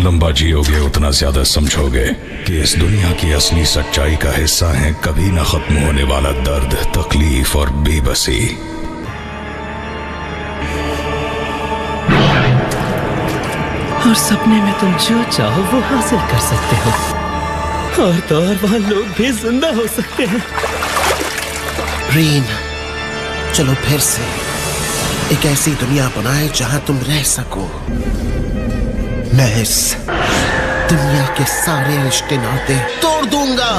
लंबा जियोगे उतना ज्यादा समझोगे कि इस दुनिया की असली सच्चाई का हिस्सा है कभी न खत्म होने वाला दर्द, तकलीफ और बेबसी। और सपने में तुम जो चाहो वो हासिल कर सकते हो, और तो और वहां लोग भी जिंदा हो सकते हैं। रीन, चलो फिर से एक ऐसी दुनिया बनाए जहां तुम रह सको। मैं इस दुनिया के सारे रिश्ते नाते तोड़ दूंगा।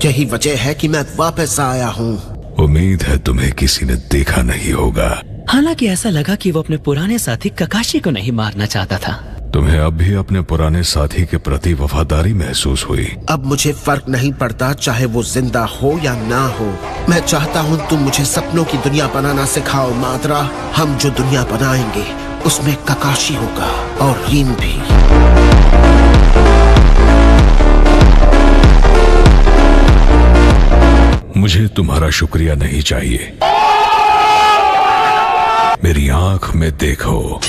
यही वजह है कि मैं वापस आया हूँ। उम्मीद है तुम्हें किसी ने देखा नहीं होगा। हालांकि ऐसा लगा कि वो अपने पुराने साथी ककाशी को नहीं मारना चाहता था। तुम्हें अब भी अपने पुराने साथी के प्रति वफादारी महसूस हुई। अब मुझे फर्क नहीं पड़ता चाहे वो जिंदा हो या ना हो। मैं चाहता हूँ तुम मुझे सपनों की दुनिया बनाना सिखाओ माद्रा। हम जो दुनिया बनाएंगे उसमें ककाशी होगा और रीन भी। मुझे तुम्हारा शुक्रिया नहीं चाहिए। मेरी आंख में देखो,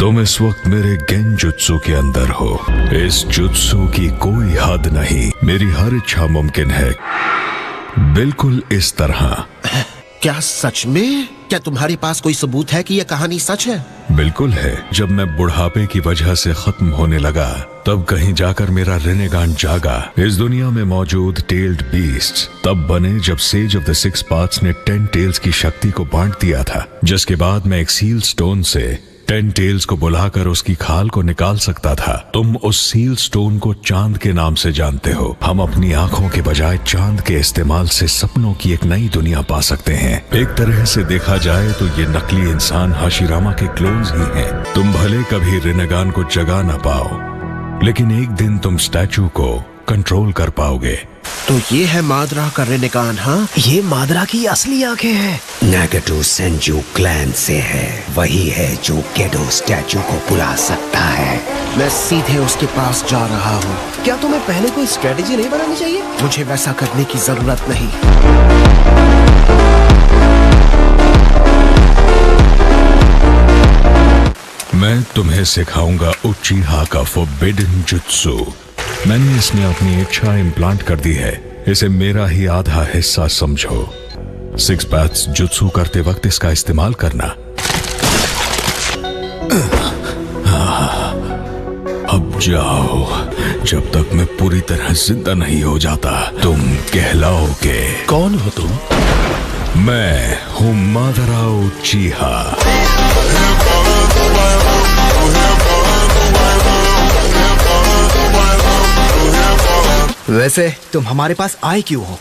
तुम इस वक्त मेरे गेंजुत्सु के अंदर हो। इस जुत्सु की कोई हद नहीं। मेरी हर इच्छा मुमकिन है, बिल्कुल इस तरह। क्या सच में? क्या तुम्हारे पास कोई सबूत है कि यह कहानी सच है? बिल्कुल है। जब मैं बुढ़ापे की वजह से खत्म होने लगा तब कहीं जाकर मेरा रेनेगान जागा। इस दुनिया में मौजूद टेल्ड बीस्ट्स तब बने जब sage of the six paths ने 10 टेल्स की शक्ति को बांट दिया था, जिसके बाद मैं एक सील स्टोन से 10 टेल्स को बुलाकर उसकी खाल को निकाल सकता था। तुम उस सील स्टोन को चांद के नाम से जानते हो। हम अपनी आंखों के बजाय चांद के इस्तेमाल से सपनों की एक नई दुनिया पा सकते हैं। एक तरह से देखा जाए तो ये नकली इंसान हाशिरामा के क्लोन्स ही हैं। तुम भले कभी रेनेगान को जगा ना पाओ, लेकिन एक दिन तुम स्टैचू को कंट्रोल कर पाओगे। तो ये है माद्रा का रेनेगान? हाँ, ये माद्रा की असली आंखें हैं। नागेटो सेंजू क्लैन से है। वही है जो गेडो स्टैचू को बुला सकता है। मैं सीधे उसके पास जा रहा हूँ। क्या तुम्हें पहले कोई स्ट्रेटेजी नहीं बनानी चाहिए? मुझे वैसा करने की जरूरत नहीं। मैं तुम्हें सिखाऊंगा उचिहा का फॉरबिडन जुत्सु। मैंने इसमें अपनी इच्छा इम्प्लांट कर दी है। इसे मेरा ही आधा हिस्सा समझो। 6 पाथ्स जुत्सु करते वक्त इसका इस्तेमाल करना। अब जाओ, जब तक मैं पूरी तरह जिंदा नहीं हो जाता। तुम कहलाओगे। कौन हो तुम? मैं हूँ मादरा उचिहा। वैसे तुम हमारे पास आए क्यों हो?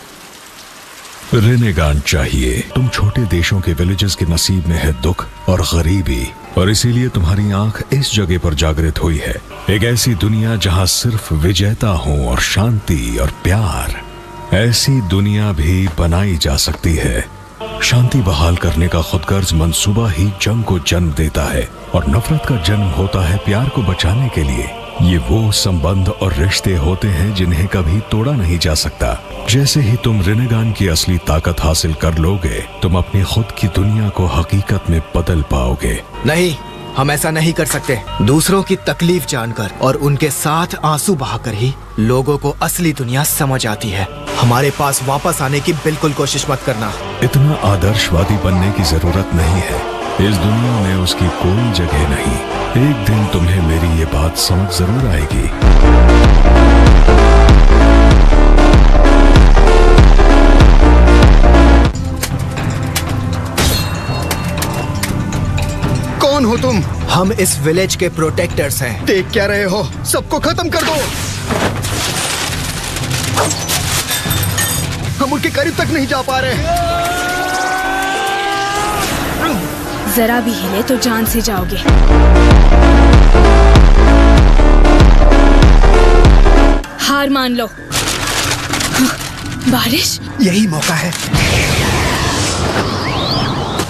रेनेगान चाहिए। तुम छोटे देशों के विलेजेस के नसीब में है दुख और गरीबी, और इसीलिए तुम्हारी आंख इस जगह पर जागृत हुई है। एक ऐसी दुनिया जहां सिर्फ विजेता हो और शांति और प्यार। ऐसी दुनिया भी बनाई जा सकती है। शांति बहाल करने का खुदगर्ज मंसूबा ही जंग को जन्म देता है, और नफरत का जन्म होता है प्यार को बचाने के लिए। ये वो संबंध और रिश्ते होते हैं जिन्हें कभी तोड़ा नहीं जा सकता। जैसे ही तुम रेनेगान की असली ताकत हासिल कर लोगे, तुम अपनी खुद की दुनिया को हकीकत में बदल पाओगे। नहीं, हम ऐसा नहीं कर सकते। दूसरों की तकलीफ जानकर और उनके साथ आंसू बहाकर ही लोगों को असली दुनिया समझ आती है। हमारे पास वापस आने की बिल्कुल कोशिश मत करना। इतना आदर्शवादी बनने की जरूरत नहीं है। इस दुनिया में उसकी कोई जगह नहीं। एक दिन तुम्हें मेरी ये बात समझ जरूर आएगी। कौन हो तुम? हम इस विलेज के प्रोटेक्टर्स हैं। देख क्या रहे हो? सबको खत्म कर दो। हम उनके करीब तक नहीं जा पा रहे। जरा भी हिले तो जान से जाओगे। हार मान लो। बारिश? यही मौका है।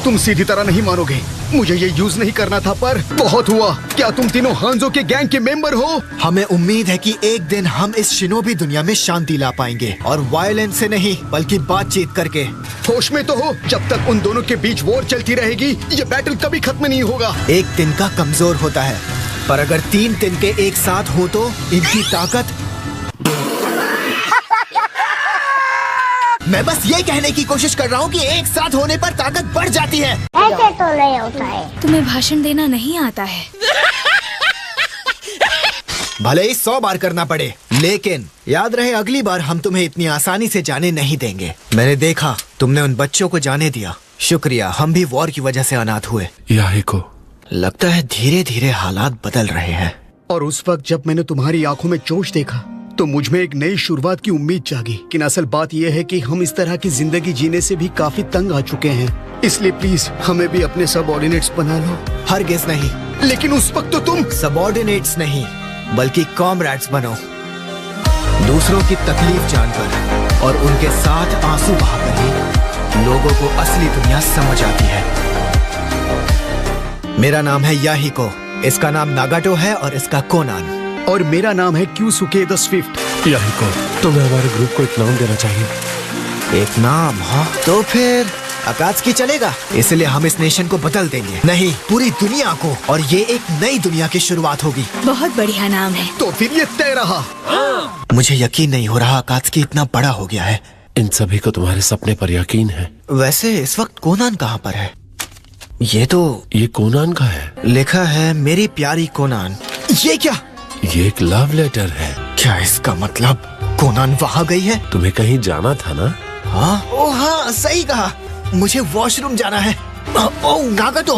तुम सीधी तरह नहीं मानोगे, मुझे ये यूज नहीं करना था पर बहुत हुआ। क्या तुम तीनों हांजो के गैंग के मेंबर हो? हमें उम्मीद है कि एक दिन हम इस शिनोबी दुनिया में शांति ला पाएंगे, और वायलेंस से नहीं बल्कि बातचीत करके। होश में तो हो? जब तक उन दोनों के बीच वॉर चलती रहेगी ये बैटल कभी खत्म नहीं होगा। एक तिनका कमजोर होता है, पर अगर 3 तिनके एक साथ हो तो इनकी ताकत। मैं बस ये कहने की कोशिश कर रहा हूँ कि एक साथ होने पर ताकत बढ़ जाती है। ऐसे तो नहीं होता है। तुम्हें भाषण देना नहीं आता है। भले ही 100 बार करना पड़े, लेकिन याद रहे अगली बार हम तुम्हें इतनी आसानी से जाने नहीं देंगे। मैंने देखा तुमने उन बच्चों को जाने दिया, शुक्रिया। हम भी वॉर की वजह से अनाथ हुए। याहिको, लगता है धीरे धीरे हालात बदल रहे हैं। और उस वक्त जब मैंने तुम्हारी आंखों में जोश देखा तो मुझ में एक नई शुरुआत की उम्मीद जागी। लेकिन असल बात यह है कि हम इस तरह की जिंदगी जीने से भी काफी तंग आ चुके हैं। इसलिए प्लीज हमें भी अपने सबऑर्डिनेट्स बना लो। हरगिज नहीं। लेकिन उस वक्त तो तुम सबऑर्डिनेट्स नहीं बल्कि कॉमरेड्स बनो, दूसरों की तकलीफ जानकर और उनके साथ आंसू बहाकर ही लोगों को असली दुनिया समझ आती है। मेरा नाम है याहिको, इसका नाम नागाटो है और इसका कोनान। और मेरा नाम है क्यूसुके द स्विफ्ट। याहिको, तुम्हें हमारे ग्रुप को एक नाम देना चाहिए। एक नाम? हाँ, तो फिर अकात्सुकी चलेगा। इसलिए हम इस नेशन को बदल देंगे, नहीं पूरी दुनिया को, और ये एक नई दुनिया की शुरुआत होगी। बहुत बढ़िया नाम है। तो फिर ये तय रहा। मुझे यकीन नहीं हो रहा अकात्सुकी इतना बड़ा हो गया है। इन सभी को तुम्हारे सपने पर यकीन है। वैसे इस वक्त कोनान कहाँ पर है? ये कोनान का है। लिखा है मेरी प्यारी कोनान। ये क्या? ये एक लव लेटर है। क्या इसका मतलब कोनान वहाँ गई है? तुम्हें कहीं जाना था ना? हाँ, ओ हाँ, सही कहा। मुझे वॉशरूम जाना है। ओ नागाटो,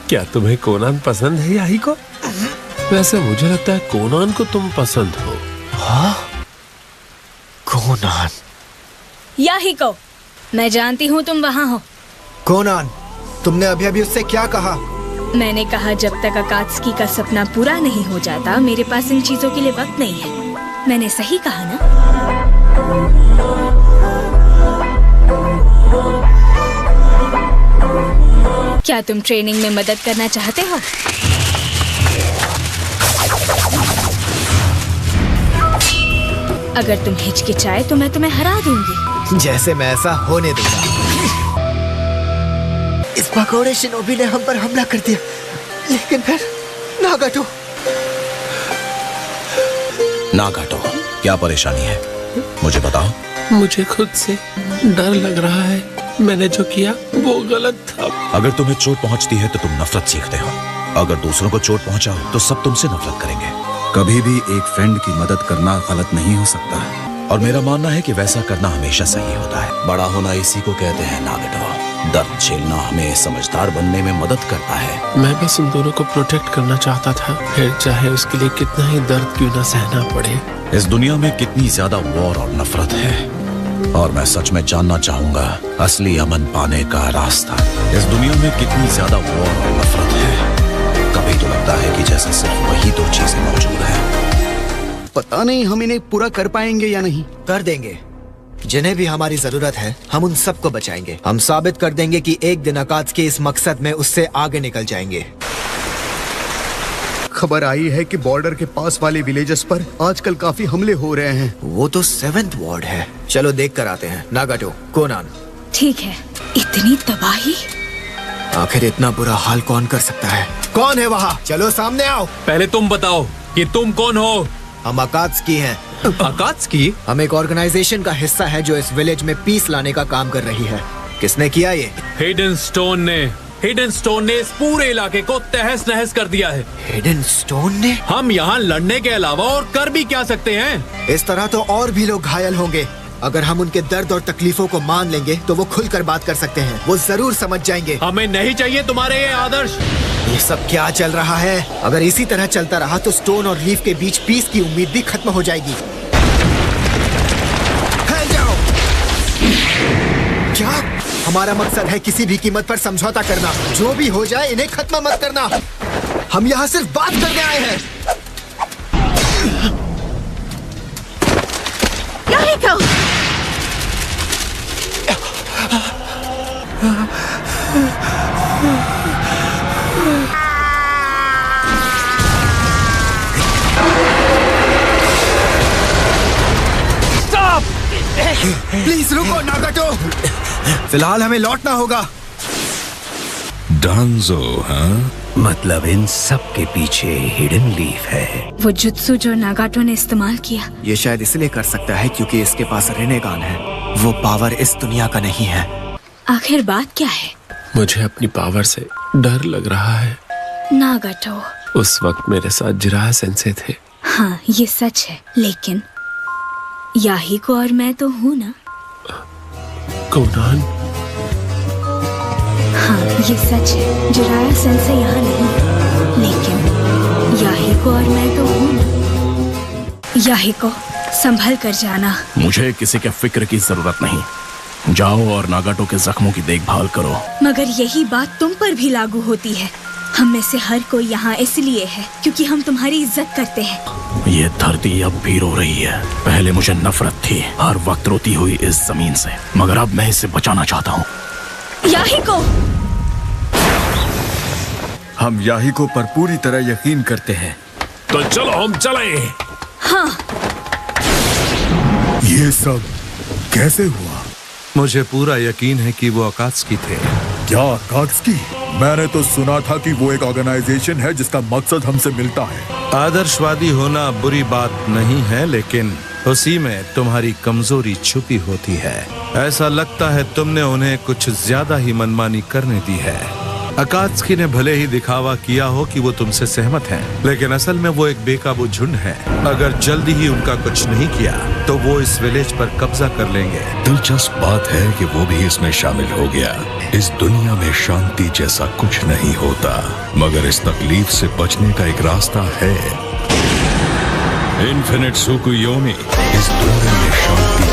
क्या तुम्हें कोनान पसंद है याहिको? वैसे मुझे लगता है कोनान को तुम पसंद हो। हाँ, कोनान। याहिको, मैं जानती हूँ तुम वहाँ हो। कोनान, तुमने अभी अभी उससे क्या कहा? मैंने कहा जब तक अकात्सुकी का सपना पूरा नहीं हो जाता मेरे पास इन चीजों के लिए वक्त नहीं है। मैंने सही कहा ना? क्या तुम ट्रेनिंग में मदद करना चाहते हो? अगर तुम हिचकिचाए तो मैं तुम्हें हरा दूंगी। जैसे मैं ऐसा होने दूंगा। इस भगोड़े शिनोबी ने हम पर हमला कर दिया, लेकिन फिर नागाटो। नागाटो, क्या परेशानी है? मुझे बताओ। मुझे खुद से डर लग रहा है। मैंने जो किया वो गलत था। अगर तुम्हें चोट पहुंचती है तो तुम नफरत सीखते हो। अगर दूसरों को चोट पहुंचाओ तो सब तुमसे नफरत करेंगे। कभी भी एक फ्रेंड की मदद करना गलत नहीं हो सकता, और मेरा मानना है कि वैसा करना हमेशा सही होता है। बड़ा होना इसी को कहते हैं नागाटो। दर्द झेलना हमें समझदार बनने में मदद करता है। मैं बस उन दोनों को प्रोटेक्ट करना चाहता था, फिर चाहे उसके लिए कितना ही दर्द क्यों न सहना पड़े। इस दुनिया में कितनी ज्यादा वॉर और नफरत है, और मैं सच में जानना चाहूंगा असली अमन पाने का रास्ता। इस दुनिया में कितनी ज्यादा वॉर और नफरत है। कभी तो लगता है कि जैसे सिर्फ वही 2 चीजें मौजूद हैं। पता नहीं हम इन्हें पूरा कर पाएंगे या नहीं। कर देंगे। जिन्हें भी हमारी जरूरत है हम उन सबको बचाएंगे। हम साबित कर देंगे कि एक दिन अकात्सुकी इस मकसद में उससे आगे निकल जाएंगे। खबर आई है कि बॉर्डर के पास वाले विलेजेस पर आजकल काफी हमले हो रहे हैं। वो तो 7th वार्ड है। चलो देख कर आते हैं। नागाटो, कोनान। ठीक है। इतनी तबाही? आखिर इतना बुरा हाल कौन कर सकता है? कौन है वहाँ? चलो सामने आओ। पहले तुम बताओ कि तुम कौन हो? हम अकात्सुकी हैं। अकात्सुकी? हम एक ऑर्गेनाइजेशन का हिस्सा है जो इस विलेज में पीस लाने का काम कर रही है। किसने किया ये? हिडन स्टोन ने इस पूरे इलाके को तहस नहस कर दिया है। हिडन स्टोन ने? हम यहाँ लड़ने के अलावा और कर भी क्या सकते हैं? इस तरह तो और भी लोग घायल होंगे। अगर हम उनके दर्द और तकलीफों को मान लेंगे तो वो खुलकर बात कर सकते हैं। वो जरूर समझ जाएंगे। हमें नहीं चाहिए तुम्हारे ये आदर्श। ये सब क्या चल रहा है? अगर इसी तरह चलता रहा तो स्टोन और लीफ के बीच पीस की उम्मीद भी खत्म हो जाएगी। जाओ। क्या? हमारा मकसद है किसी भी कीमत पर समझौता करना। जो भी हो जाए इन्हें खत्म मत करना। हम यहाँ सिर्फ बात करने आए हैं। प्लीज रुको नागाटो, फिलहाल हमें लौटना होगा। डांजो, हाँ? मतलब इन सब के पीछे हिडन लीफ है। वो जुत्सु जो नागाटो ने इस्तेमाल किया, ये शायद इसलिए कर सकता है क्योंकि इसके पास रेनेगान है। वो पावर इस दुनिया का नहीं है। आखिर बात क्या है? मुझे अपनी पावर से डर लग रहा है। नागाटो, उस वक्त मेरे साथ जिराहा सेंसे थे। हाँ ये सच है, लेकिन याहिको और मैं तो हूँ ना। कोनान? हाँ ये सच है, जिराहा सेंसे यहाँ नहीं है, लेकिन याहिको और मैं तो हूँ ना। याहिको, संभल कर जाना। मुझे किसी के फिक्र की जरूरत नहीं। जाओ और नागाटो के जख्मों की देखभाल करो। मगर यही बात तुम पर भी लागू होती है। हम में से हर कोई यहाँ इसलिए है क्योंकि हम तुम्हारी इज्जत करते हैं। ये धरती अब भी रो रही है। पहले मुझे नफरत थी, हर वक्त रोती हुई इस जमीन से, मगर अब मैं इसे बचाना चाहता हूँ। याहिको! हम याहिको पर पूरी तरह यकीन करते हैं। तो चलो हम चलें। हाँ। ये सब कैसे हुआ? मुझे पूरा यकीन है कि वो अकात्सुकी थे। क्या अकात्सुकी? मैंने तो सुना था कि वो एक ऑर्गेनाइजेशन है जिसका मकसद हमसे मिलता है। आदर्शवादी होना बुरी बात नहीं है, लेकिन उसी में तुम्हारी कमजोरी छुपी होती है। ऐसा लगता है तुमने उन्हें कुछ ज्यादा ही मनमानी करने दी है। अकात्सुकी ने भले ही दिखावा किया हो कि वो तुमसे सहमत हैं, लेकिन असल में वो एक बेकाबू झुंड है। अगर जल्दी ही उनका कुछ नहीं किया तो वो इस विलेज पर कब्जा कर लेंगे। दिलचस्प बात है कि वो भी इसमें शामिल हो गया। इस दुनिया में शांति जैसा कुछ नहीं होता, मगर इस तकलीफ से बचने का एक रास्ता है। इन्फिनिट सुकुयोमी, इस दुनिया में शांति